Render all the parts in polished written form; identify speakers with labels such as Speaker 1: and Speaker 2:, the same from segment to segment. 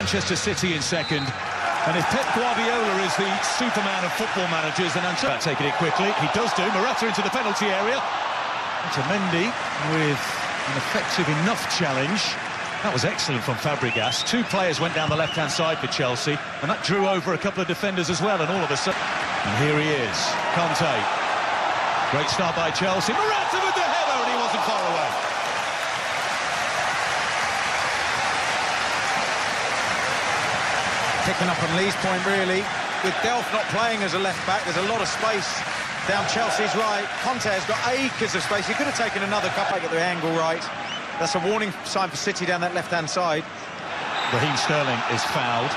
Speaker 1: Manchester City in second. And if Pep Guardiola is the superman of football managers, then Ancelotti taking it quickly. He does do. Morata into the penalty area. Otamendi with an effective enough challenge. That was excellent from Fabregas. Two players went down the left-hand side for Chelsea, and that drew over a couple of defenders as well, and all of a sudden... And here he is, Conte. Great start by Chelsea. Morata with the header, and he wasn't far away.
Speaker 2: Picking up on Lee's point, really. With Delph not playing as a left-back, there's a lot of space down Chelsea's right. Conte has got acres of space. He could have taken another cut back at the angle right. That's a warning sign for City down that left-hand side.
Speaker 1: Raheem Sterling is fouled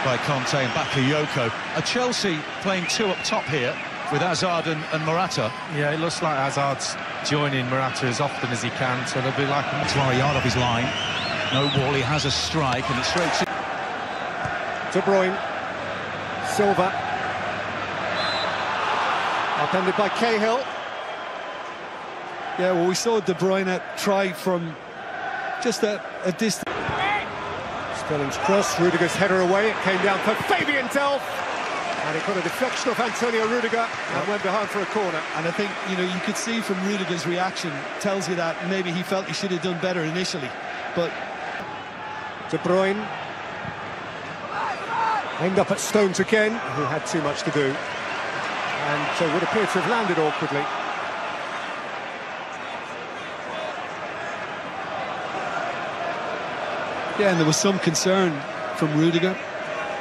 Speaker 1: by Conte and Bakayoko. Are Chelsea playing two up top here with Hazard and Morata?
Speaker 3: Yeah, it looks like Hazard's joining Morata as often as he can, so they'll be like...
Speaker 1: Suarez yard off his line. No ball, he has a strike, and it's straight to...
Speaker 4: De Bruyne, Silva, upended by Cahill.
Speaker 5: Yeah, well, we saw De Bruyne try from just a distance.
Speaker 4: Sterling's cross, Rudiger's header away, it came down for Fabian Delph, and it got a deflection off Antonio Rudiger and went behind for a corner.
Speaker 5: And I think, you know, you could see from Rudiger's reaction, tells you that maybe he felt he should have done better initially, but...
Speaker 4: De Bruyne. Aimed up at Stones again, who had too much to do, and would appear to have landed awkwardly.
Speaker 5: Yeah, and there was some concern from Rudiger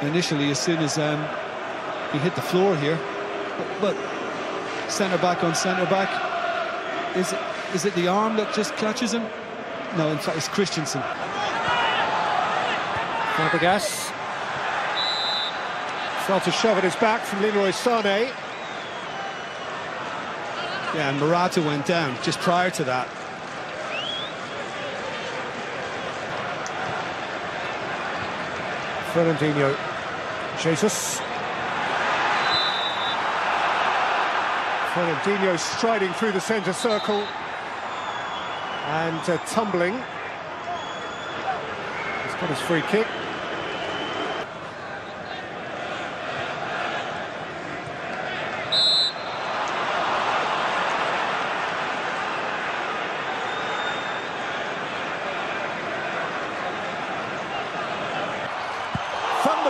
Speaker 5: initially as soon as he hit the floor here. But centre-back on centre-back, is it the arm that just catches him? No, in fact, it's Christensen.
Speaker 4: Fabregas. Felt a shove at his back from Leroy Sané.
Speaker 5: Yeah, and Morata went down just prior to that.
Speaker 4: Fernandinho. Jesus. Fernandinho striding through the centre circle and tumbling. He's got his free kick.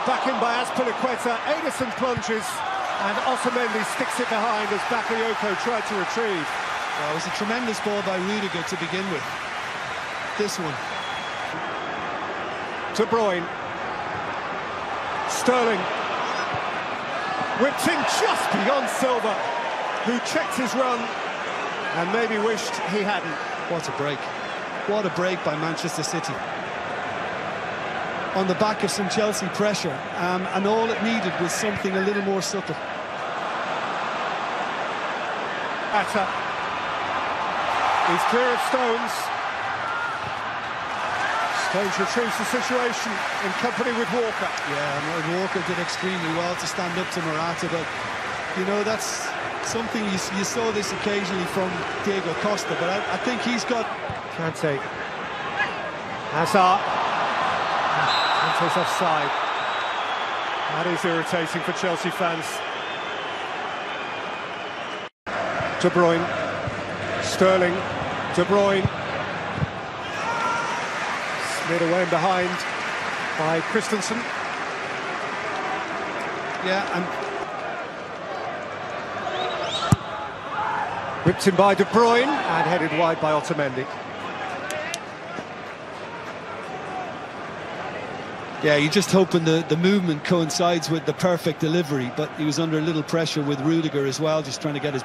Speaker 4: Back in by Azpilicueta, Ederson plunges, and Otamendi sticks it behind as Bakayoko tried to retrieve.
Speaker 5: Well, it was a tremendous ball by Rudiger to begin with. This one.
Speaker 4: De Bruyne. Sterling. Whipped in just beyond Silva, who checked his run and maybe wished he hadn't.
Speaker 5: What a break. What a break by Manchester City. On the back of some Chelsea pressure, and all it needed was something a little more subtle.
Speaker 4: Atta. He's clear of Stones. Stones retrieves the situation in company with Walker.
Speaker 5: Yeah, and Walker did extremely well to stand up to Morata, but, you know, that's something you saw this occasionally from Diego Costa, but I think he's got...
Speaker 4: Kante. Hazard. Kante's offside. That is irritating for Chelsea fans. De Bruyne. Sterling. De Bruyne. Slid away and behind by Christensen.
Speaker 5: Yeah, and...
Speaker 4: Whipped in by De Bruyne and headed wide by Otamendi.
Speaker 5: Yeah, you're just hoping the movement coincides with the perfect delivery, but he was under a little pressure with Rudiger as well, just trying to get his...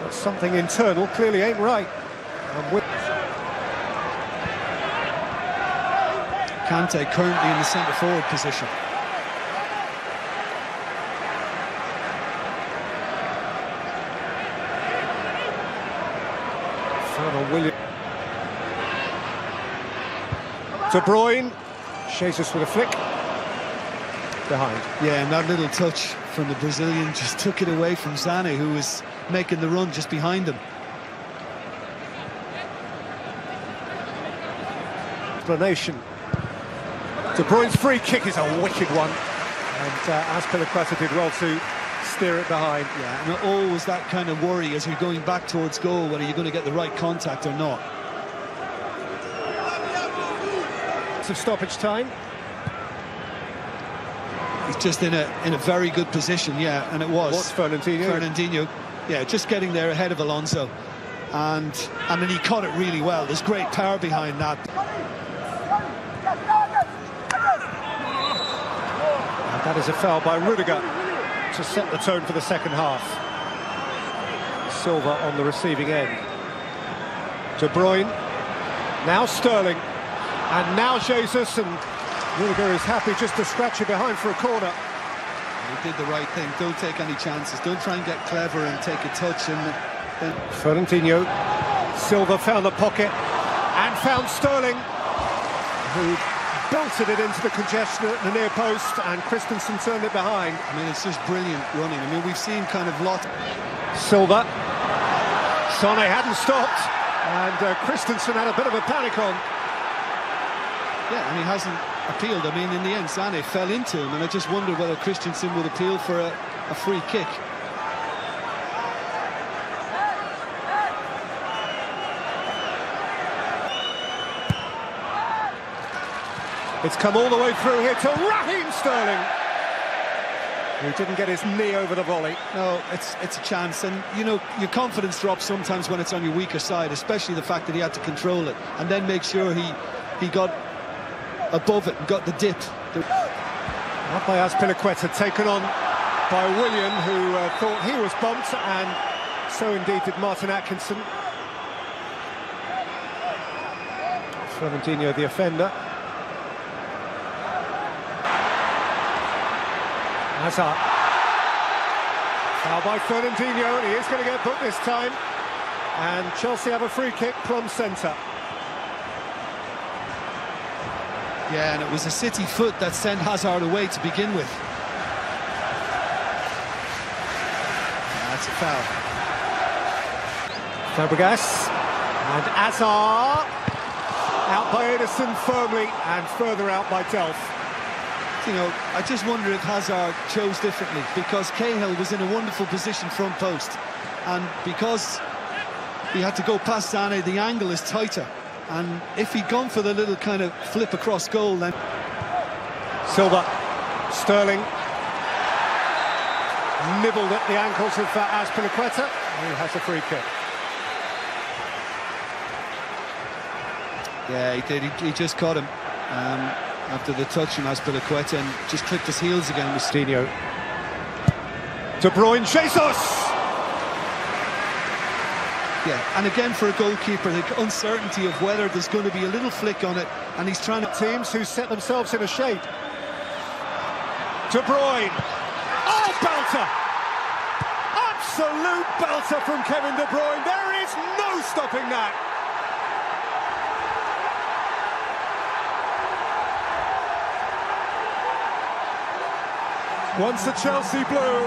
Speaker 4: But something internal clearly ain't right.
Speaker 5: Kante currently in the centre-forward position.
Speaker 4: William. De Bruyne, Jesus with a flick, behind.
Speaker 5: Yeah, and that little touch from the Brazilian just took it away from Sané, who was making the run just behind him.
Speaker 4: explanation. De Bruyne's free kick is a wicked one, and Azpilicueta did well to steer it behind.
Speaker 5: Yeah, and always that kind of worry as you're going back towards goal, whether you're going to get the right contact or not.
Speaker 4: Of stoppage time.
Speaker 5: He's just in a very good position, yeah, and it was.
Speaker 4: What's Fernandinho?
Speaker 5: Yeah, just getting there ahead of Alonso, and then he caught it really well. There's great power behind that.
Speaker 4: And that is a foul by Rudiger to set the tone for the second half. Silva on the receiving end. De Bruyne, now Sterling, and now Jesus, and Rudiger is happy just to scratch it behind for a corner.
Speaker 5: He did the right thing. Don't take any chances. Don't try and get clever and take a touch. And then
Speaker 4: Fernandinho, Silva found the pocket and found Sterling, who belted it into the congestion at the near post, and Christensen turned it behind.
Speaker 5: I mean, it's just brilliant running. I mean, we've seen kind of lots.
Speaker 4: Silva, Sane hadn't stopped, and Christensen had a bit of a panic on.
Speaker 5: Yeah, and he hasn't appealed. I mean, in the end, Sane fell into him, and I just wonder whether Christensen would appeal for a free kick.
Speaker 4: It's come all the way through here to Raheem Sterling, who didn't get his knee over the volley.
Speaker 5: No, it's a chance, and you know, your confidence drops sometimes when it's on your weaker side, especially the fact that he had to control it and then make sure he got above it and got the dip.
Speaker 4: Up by Azpilicueta, taken on by Willian, who thought he was bumped, and so indeed did Martin Atkinson. Fernandinho, the offender. Hazard. Foul by Fernandinho, and he is going to get booked this time. And Chelsea have a free kick, plumb centre.
Speaker 5: Yeah, and it was a City foot that sent Hazard away to begin with. That's a foul.
Speaker 4: Fabregas and Hazard, out by Edison firmly, and further out by Delph.
Speaker 5: You know, I just wonder if Hazard chose differently, because Cahill was in a wonderful position front post, and because he had to go past Sane, the angle is tighter. And if he'd gone for the little kind of flip across goal, then...
Speaker 4: Silva, Sterling, nibbled at the ankles of Azpilicueta, who has a free kick.
Speaker 5: Yeah, he did. He just caught him after the touch from Azpilicueta and just clicked his heels again.
Speaker 4: Coutinho, De Bruyne, Jesus!
Speaker 5: Yeah, and again for a goalkeeper, the uncertainty of whether there's going to be a little flick on it, and he's trying to...
Speaker 4: Teams who set themselves in a shape. De Bruyne. Oh, belter! Absolute belter from Kevin De Bruyne. There is no stopping that. Once the Chelsea blue,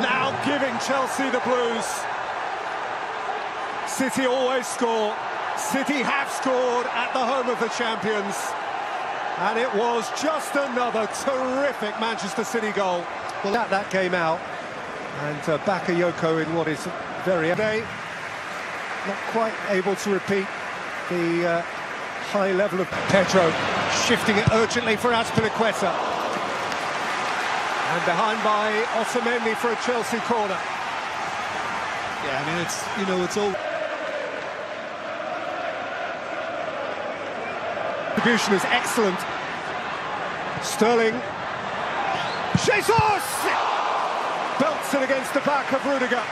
Speaker 4: now giving Chelsea the blues. City always score. City have scored at the home of the champions. And it was just another terrific Manchester City goal. Well, that came out. And Bakayoko in what is very... Not quite able to repeat the high level of... Pedro shifting it urgently for Azpilicueta. And behind by Otamendi for a Chelsea corner.
Speaker 5: Yeah, I mean, it's, you know, it's all...
Speaker 4: Distribution is excellent. Sterling. Jesus! Belts it against the back of Rudiger.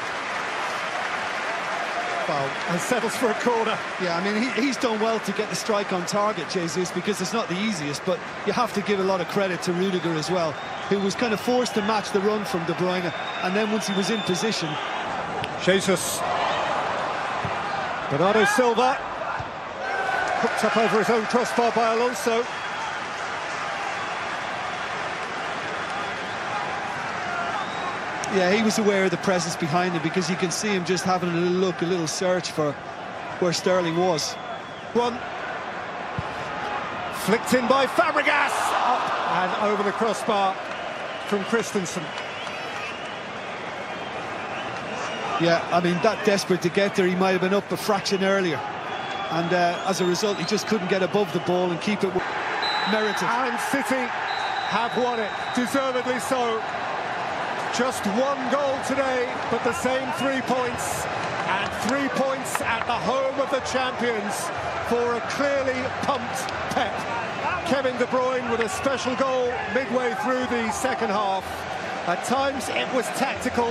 Speaker 4: Foul. And settles for a corner.
Speaker 5: Yeah, I mean, he's done well to get the strike on target, Jesus, because it's not the easiest, but you have to give a lot of credit to Rudiger as well, who was kind of forced to match the run from De Bruyne, and then once he was in position...
Speaker 4: Jesus. Bernardo Silva. Hooked up over his own crossbar by Alonso.
Speaker 5: Yeah, he was aware of the presence behind him, because you can see him just having a little look, a little search for where Sterling was.
Speaker 4: One. Flicked in by Fabregas, up and over the crossbar from Christensen.
Speaker 5: Yeah, I mean, that desperate to get there, he might have been up a fraction earlier. And as a result, he just couldn't get above the ball and keep it merited.
Speaker 4: And City have won it, deservedly so. Just one goal today, but the same 3 points. And 3 points at the home of the champions for a clearly pumped Pep. Kevin De Bruyne with a special goal midway through the second half. At times it was tactical.